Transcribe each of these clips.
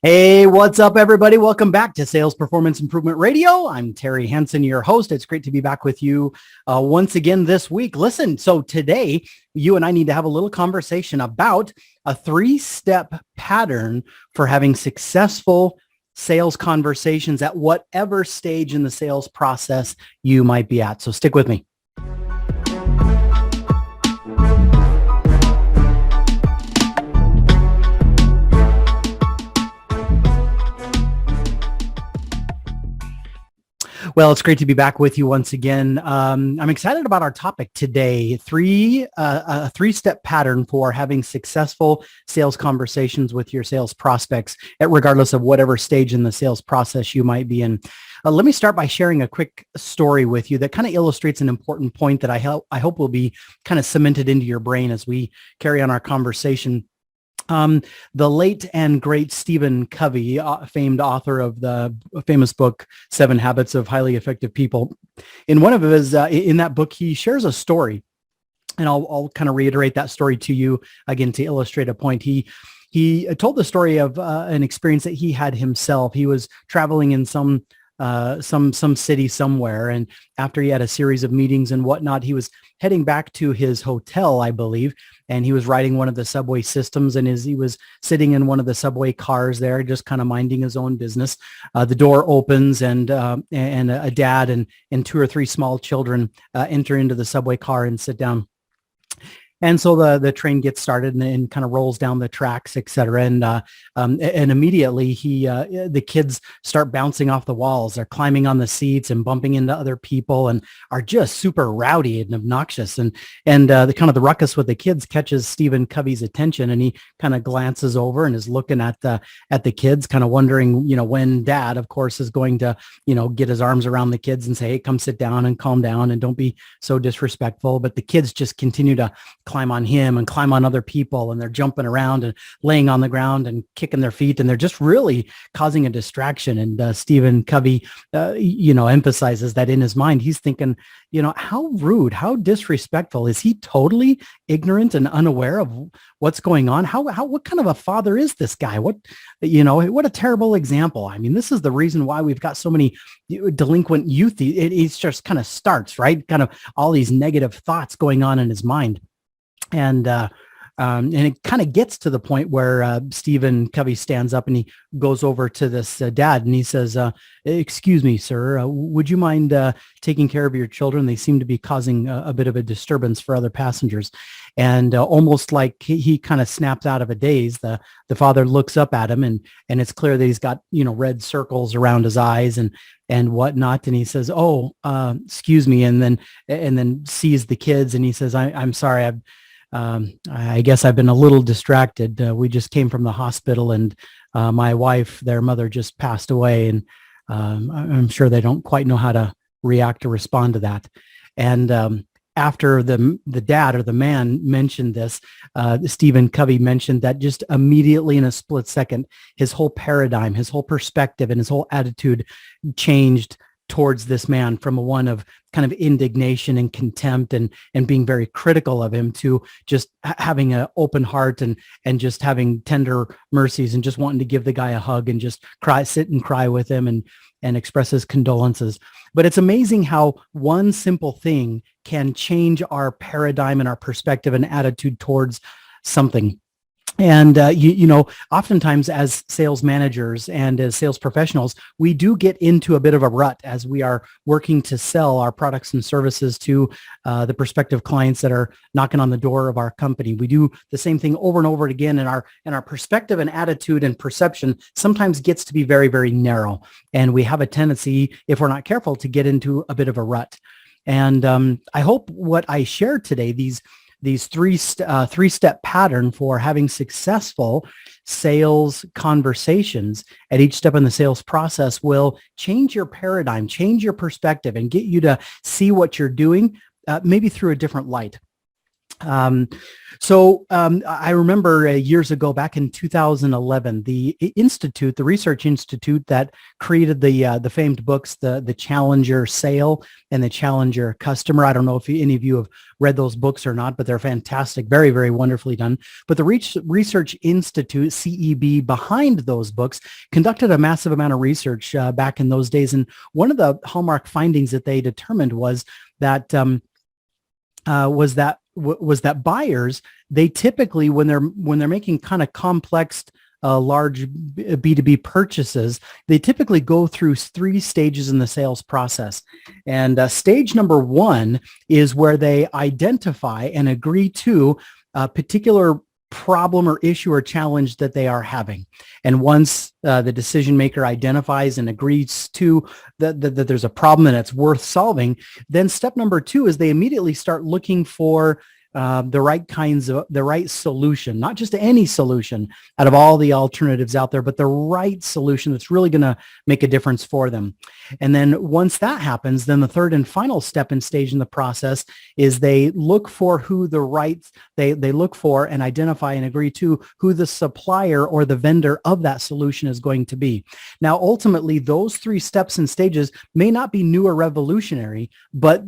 Hey, what's up, everybody? Welcome back to Sales Performance Improvement Radio. I'm Terry Hansen, your host. It's great to be back with you once again this week. Listen, so today you and I need to have a little conversation about a 3-step pattern for having successful sales conversations at whatever stage in the sales process you might be at. So stick with me. Well, it's great to be back with you once again. I'm excited about our topic today, a three-step pattern for having successful sales conversations with your sales prospects, regardless of whatever stage in the sales process you might be in. Let me start by sharing a quick story with you that kind of illustrates an important point that I hope will be kind of cemented into your brain as we carry on our conversation. The late and great Stephen Covey, famed author of the famous book, 7 Habits of Highly Effective People. In one of his, in that book, he shares a story, and I'll kind of reiterate that story to you again to illustrate a point. He told the story of an experience that he had himself. He was traveling in some city somewhere, and after he had a series of meetings and whatnot, he was heading back to his hotel, I believe, and he was riding one of the subway systems, and as he was sitting in one of the subway cars there, just kind of minding his own business, the door opens, and a dad and 2 or 3 small children enter into the subway car and sit down. And so the train gets started and kind of rolls down the tracks, et cetera. And immediately the kids start bouncing off the walls. They're climbing on the seats and bumping into other people and are just super rowdy and obnoxious. And the ruckus with the kids catches Stephen Covey's attention, and he kind of glances over and is looking at the kids, kind of wondering, when Dad, of course, is going to, get his arms around the kids and say, "Hey, come sit down and calm down and don't be so disrespectful." But the kids just continue to climb on him and climb on other people, and they're jumping around and laying on the ground and kicking their feet, and they're just really causing a distraction. And Stephen Covey, emphasizes that in his mind, he's thinking, how rude, how disrespectful. Is he totally ignorant and unaware of what's going on? What kind of a father is this guy? What a terrible example. I mean, this is the reason why we've got so many delinquent youth. It just kind of starts, right? Kind of all these negative thoughts going on in his mind. And it kind of gets to the point where Stephen Covey stands up and he goes over to this dad and he says, "Excuse me, sir, would you mind taking care of your children? They seem to be causing a bit of a disturbance for other passengers." And almost like he kind of snaps out of a daze, the father looks up at him, and it's clear that he's got, red circles around his eyes and whatnot. And he says, "Oh, excuse me," and then sees the kids and he says, I'm sorry, I guess I've been a little distracted. We just came from the hospital, and my wife, their mother, just passed away, and I'm sure they don't quite know how to react or respond to that." And after the dad or the man mentioned this, Stephen Covey mentioned that just immediately in a split second, his whole paradigm, his whole perspective, and his whole attitude changed towards this man from one of kind of indignation and contempt and being very critical of him to just having an open heart and just having tender mercies and just wanting to give the guy a hug and just sit and cry with him and express his condolences. But it's amazing how one simple thing can change our paradigm and our perspective and attitude towards something. And, oftentimes as sales managers and as sales professionals, we do get into a bit of a rut as we are working to sell our products and services to the prospective clients that are knocking on the door of our company. We do the same thing over and over again, and our perspective and attitude and perception sometimes gets to be very, very narrow. And we have a tendency, if we're not careful, to get into a bit of a rut. And I hope what I share today, these three-step pattern for having successful sales conversations at each step in the sales process will change your paradigm, change your perspective, and get you to see what you're doing maybe through a different light. I remember years ago, back in 2011, the Research Institute that created the famed books, the Challenger Sale and the Challenger Customer. I don't know if any of you have read those books or not, but they're fantastic, very, very wonderfully done. But the Research Institute, CEB, behind those books conducted a massive amount of research back in those days. And one of the hallmark findings that they determined was that that buyers, they typically, when they're making kind of complex large B2B purchases, they typically go through 3 stages in the sales process. And stage number 1 is where they identify and agree to a particular problem or issue or challenge that they are having. And once the decision maker identifies and agrees to that there's a problem and it's worth solving, then step number 2 is they immediately start looking for the right solution, not just any solution out of all the alternatives out there, but the right solution that's really going to make a difference for them. And then once that happens, then the third and final step and stage in the process is they look for they look for and identify and agree to who the supplier or the vendor of that solution is going to be. Now, ultimately, those 3 steps and stages may not be new or revolutionary, but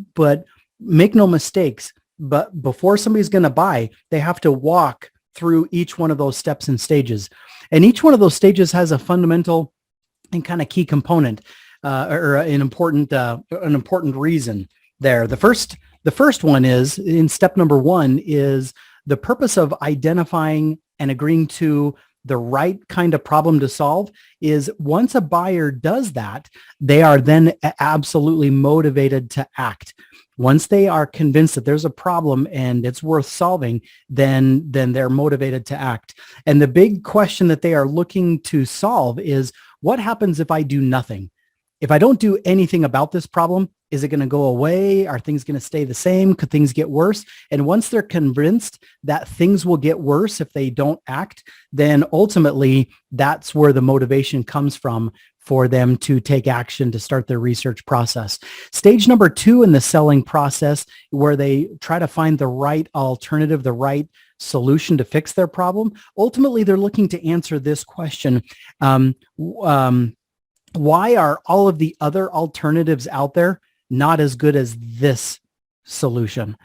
make no mistakes. But before somebody's going to buy, they have to walk through each one of those steps and stages. And each one of those stages has a fundamental and kind of key component or an important reason there. The first one is, in step number 1, is the purpose of identifying and agreeing to the right kind of problem to solve. Is once a buyer does that, they are then absolutely motivated to act. Once they are convinced that there's a problem and it's worth solving, then they're motivated to act. And the big question that they are looking to solve is, what happens if I do nothing? If I don't do anything about this problem, is it going to go away? Are things going to stay the same? Could things get worse? And once they're convinced that things will get worse if they don't act, then ultimately that's where the motivation comes from for them to take action, to start their research process. Stage number 2 in the selling process, where they try to find the right alternative, the right solution to fix their problem. Ultimately, they're looking to answer this question. Why are all of the other alternatives out there not as good as this solution?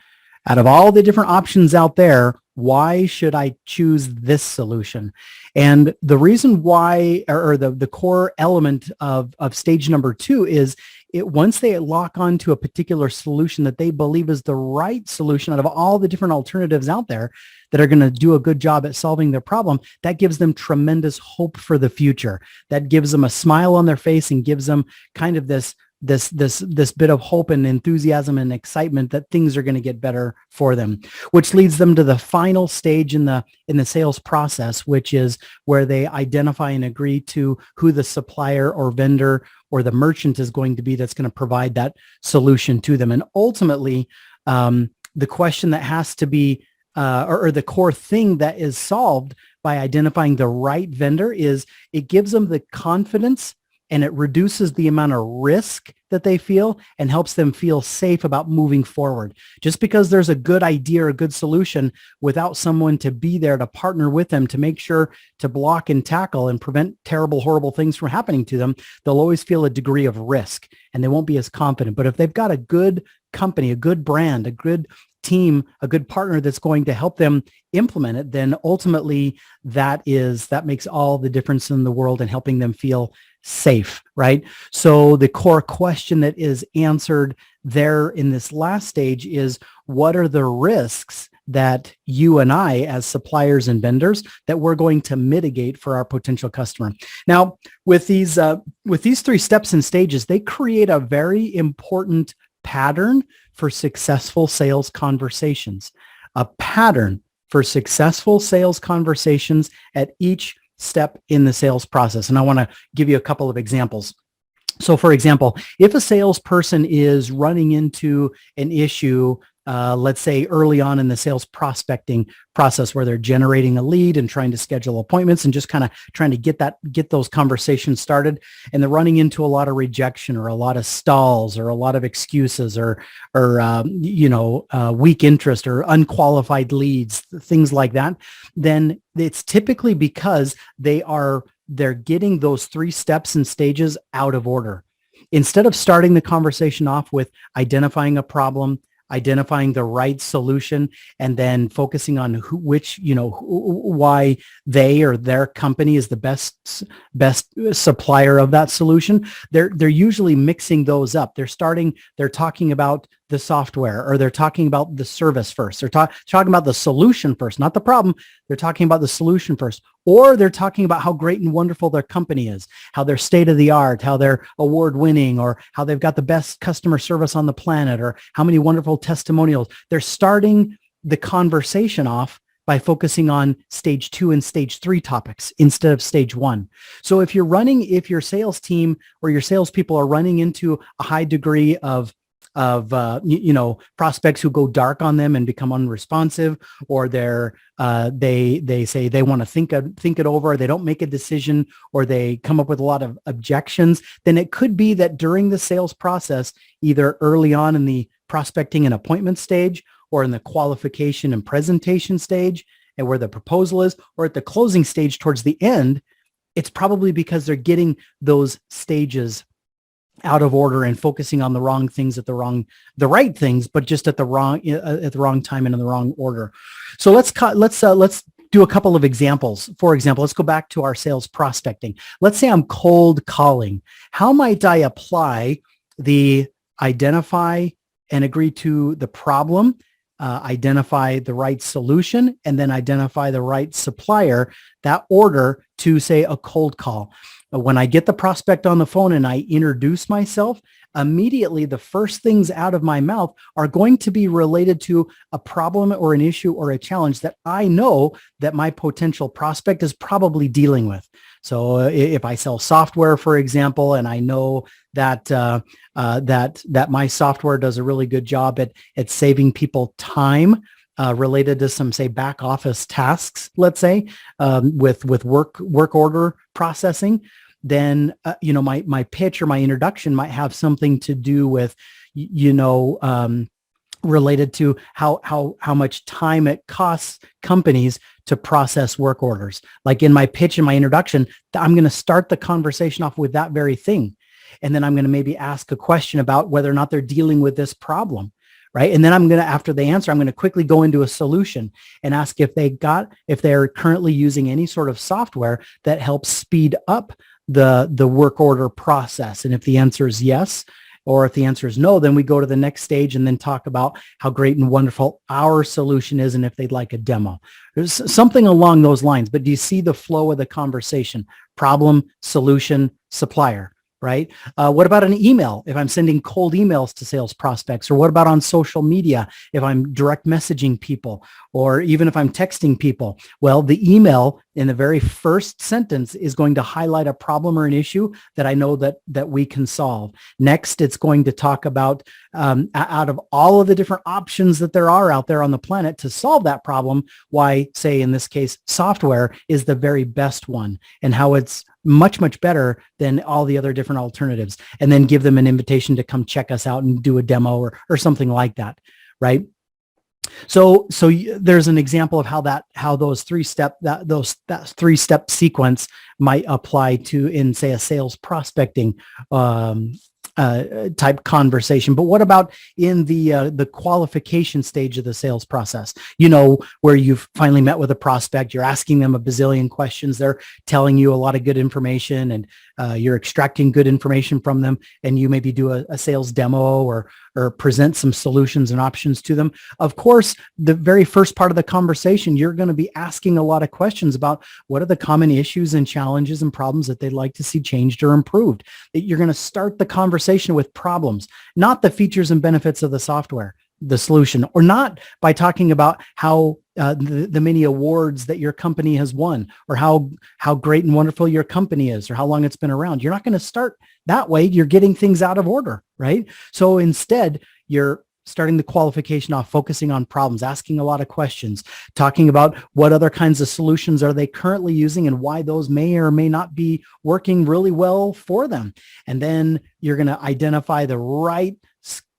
Out of all the different options out there, why should I choose this solution? And the reason why, or the core element of stage number 2 is, once they lock onto a particular solution that they believe is the right solution out of all the different alternatives out there that are going to do a good job at solving their problem, that gives them tremendous hope for the future. That gives them a smile on their face and gives them kind of this bit of hope and enthusiasm and excitement that things are going to get better for them, which leads them to the final stage in the sales process, which is where they identify and agree to who the supplier or vendor or the merchant is going to be that's going to provide that solution to them. And ultimately, the question that has to be or the core thing that is solved by identifying the right vendor is, it gives them the confidence and it reduces the amount of risk that they feel and helps them feel safe about moving forward. Just because there's a good idea or a good solution, without someone to be there to partner with them to make sure to block and tackle and prevent terrible, horrible things from happening to them, they'll always feel a degree of risk and they won't be as confident. But if they've got a good company, a good brand, a good team, a good partner that's going to help them implement it, then ultimately that makes all the difference in the world in helping them feel safe, right? So the core question that is answered there in this last stage is, what are the risks that you and I, as suppliers and vendors, that we're going to mitigate for our potential customer? Now, with these 3 steps and stages, they create a very important pattern for successful sales conversations, a pattern for successful sales conversations at each step in the sales process. And I want to give you a couple of examples. So for example, if a salesperson is running into an issue let's say early on in the sales prospecting process where they're generating a lead and trying to schedule appointments and just kind of trying to get those conversations started, and they're running into a lot of rejection or a lot of stalls or a lot of excuses or weak interest or unqualified leads, things like that, then it's typically because they're getting those 3 steps and stages out of order. Instead of starting the conversation off with identifying a problem, identifying the right solution, and then focusing on why they or their company is the best supplier of that solution, they're usually mixing those up. They're talking about the software, or they're talking about the service first. They're talking about the solution first, not the problem. They're talking about the solution first, or they're talking about how great and wonderful their company is, how they're state of the art, how they're award winning, or how they've got the best customer service on the planet, or how many wonderful testimonials. They're starting the conversation off by focusing on stage 2 and stage 3 topics instead of stage 1. So if your sales team or your salespeople are running into a high degree of prospects who go dark on them and become unresponsive, or they say they want to think it over, they don't make a decision, or they come up with a lot of objections, then it could be that during the sales process, either early on in the prospecting and appointment stage, or in the qualification and presentation stage, and where the proposal is, or at the closing stage towards the end, it's probably because they're getting those stages out of order and focusing on the wrong things the right things, but just at the wrong time and in the wrong order. So let's do a couple of examples. For example, let's go back to our sales prospecting. Let's say I'm cold calling. How might I apply the identify and agree to the problem, identify the right solution, and then identify the right supplier, that order, to say a cold call? When I get the prospect on the phone and I introduce myself, immediately the first things out of my mouth are going to be related to a problem or an issue or a challenge that I know that my potential prospect is probably dealing with. So if I sell software, for example, and I know that that my software does a really good job at saving people time related to some, say, back office tasks, let's say, with work order processing, then my pitch or my introduction might have something to do with related to how much time it costs companies to process work orders. Like in my pitch and my introduction, I'm going to start the conversation off with that very thing, and then I'm going to maybe ask a question about whether or not they're dealing with this problem. Right. And then after they answer, I'm going to quickly go into a solution and ask if they're currently using any sort of software that helps speed up the work order process. And if the answer is yes, or if the answer is no, then we go to the next stage and then talk about how great and wonderful our solution is and if they'd like a demo. There's something along those lines. But do you see the flow of the conversation? Problem, solution, supplier. Right? What about an email? If I'm sending cold emails to sales prospects, or what about on social media? If I'm direct messaging people, or even if I'm texting people, well, the email in the very first sentence is going to highlight a problem or an issue that I know that we can solve. Next, it's going to talk about out of all of the different options that there are out there on the planet to solve that problem, why, say in this case, software is the very best one, and how it's much, much better than all the other different alternatives, and then give them an invitation to come check us out and do a demo or something like that. Right. So there's an example of how that three-step sequence might apply to, in, say, a sales prospecting type conversation. But what about in the qualification stage of the sales process? Where you've finally met with a prospect, you're asking them a bazillion questions, they're telling you a lot of good information, and you're extracting good information from them, and you maybe do a sales demo or present some solutions and options to them. Of course, the very first part of the conversation, you're going to be asking a lot of questions about what are the common issues and challenges and problems that they'd like to see changed or improved. You're going to start the conversation with problems, not the features and benefits of the software, the solution, or not by talking about how the many awards that your company has won, or how great and wonderful your company is, or how long it's been around. You're not going to start that way. You're getting things out of order, right? So instead, you're starting the qualification off, focusing on problems, asking a lot of questions, talking about what other kinds of solutions are they currently using and why those may or may not be working really well for them. And then you're going to identify the right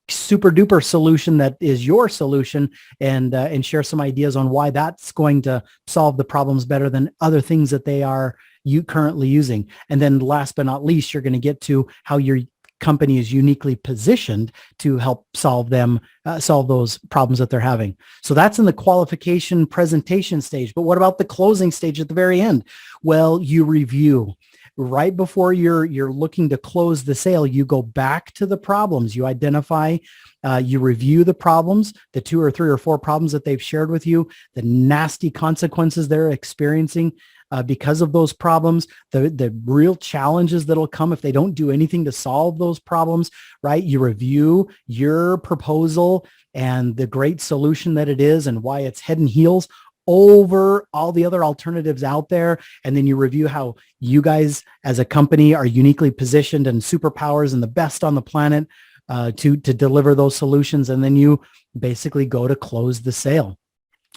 super duper solution that is your solution, and share some ideas on why that's going to solve the problems better than other things that they are you currently using. And then last but not least, you're going to get to how your company is uniquely positioned to help solve those problems that they're having. So that's in the qualification presentation stage. But what about the closing stage at the very end? Well, you review. Right before you're looking to close the sale, you go back to the problems. You identify, you review the problems, the 2 or 3 or 4 problems that they've shared with you, the nasty consequences they're experiencing because of those problems, the real challenges that'll come if they don't do anything to solve those problems, right? You review your proposal and the great solution that it is and why it's head and heels over all the other alternatives out there. And then you review how you guys as a company are uniquely positioned and superpowers and the best on the planet to deliver those solutions. And then you basically go to close the sale,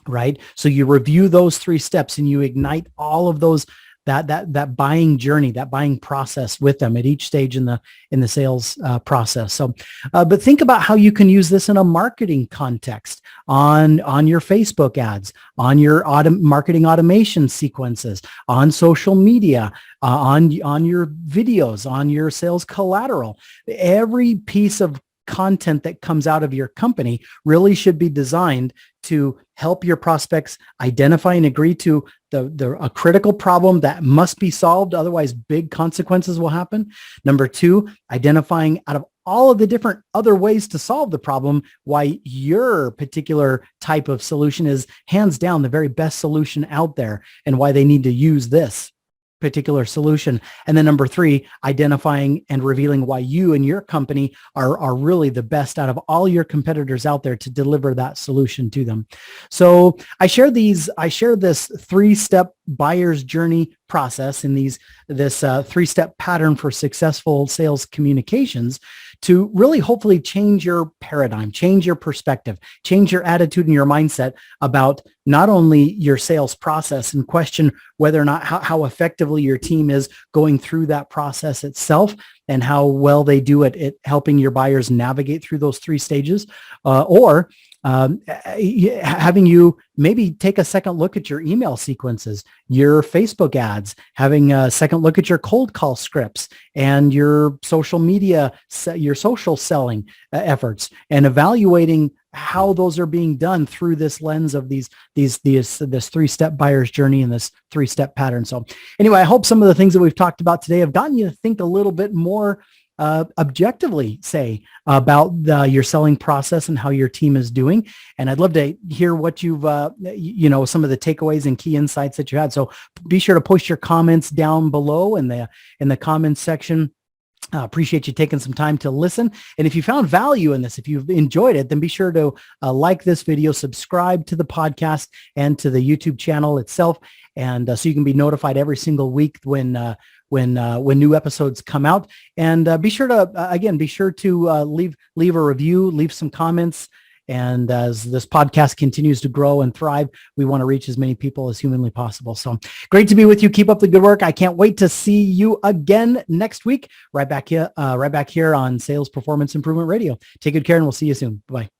right? So you review those 3 steps and you ignite all of those, that buying journey, that buying process with them at each stage in the sales process. So, but think about how you can use this in a marketing context on your Facebook ads, on your marketing automation sequences, on social media, on your videos, on your sales collateral. Every piece of content that comes out of your company really should be designed to help your prospects identify and agree to a critical problem that must be solved. Otherwise, big consequences will happen. Number 2, identifying out of all of the different other ways to solve the problem, why your particular type of solution is hands down the very best solution out there and why they need to use this particular solution. And then number 3, identifying and revealing why you and your company are really the best out of all your competitors out there to deliver that solution to them. So I share this 3-step buyer's journey process in this 3-step pattern for successful sales communications to really hopefully change your paradigm, change your perspective, change your attitude and your mindset about not only your sales process and question whether or not how effectively your team is going through that process itself and how well they do at helping your buyers navigate through those 3 stages, or having you maybe take a second look at your email sequences, your Facebook ads, having a second look at your cold call scripts and your social media, your social selling efforts, and evaluating how those are being done through this lens of this 3-step buyer's journey and this 3-step pattern. So anyway, I hope some of the things that we've talked about today have gotten you to think a little bit more objectively, say, about your selling process and how your team is doing. And I'd love to hear what you've, some of the takeaways and key insights that you had. So be sure to post your comments down below in the comments section. Appreciate you taking some time to listen. And if you found value in this, if you've enjoyed it, then be sure to like this video, subscribe to the podcast and to the YouTube channel itself. And so you can be notified every single week when new episodes come out. And be sure to leave a review, leave some comments. And as this podcast continues to grow and thrive, we want to reach as many people as humanly possible. So great to be with you. Keep up the good work. I can't wait to see you again next week, right back here on Sales Performance Improvement Radio. Take good care and we'll see you soon. Bye.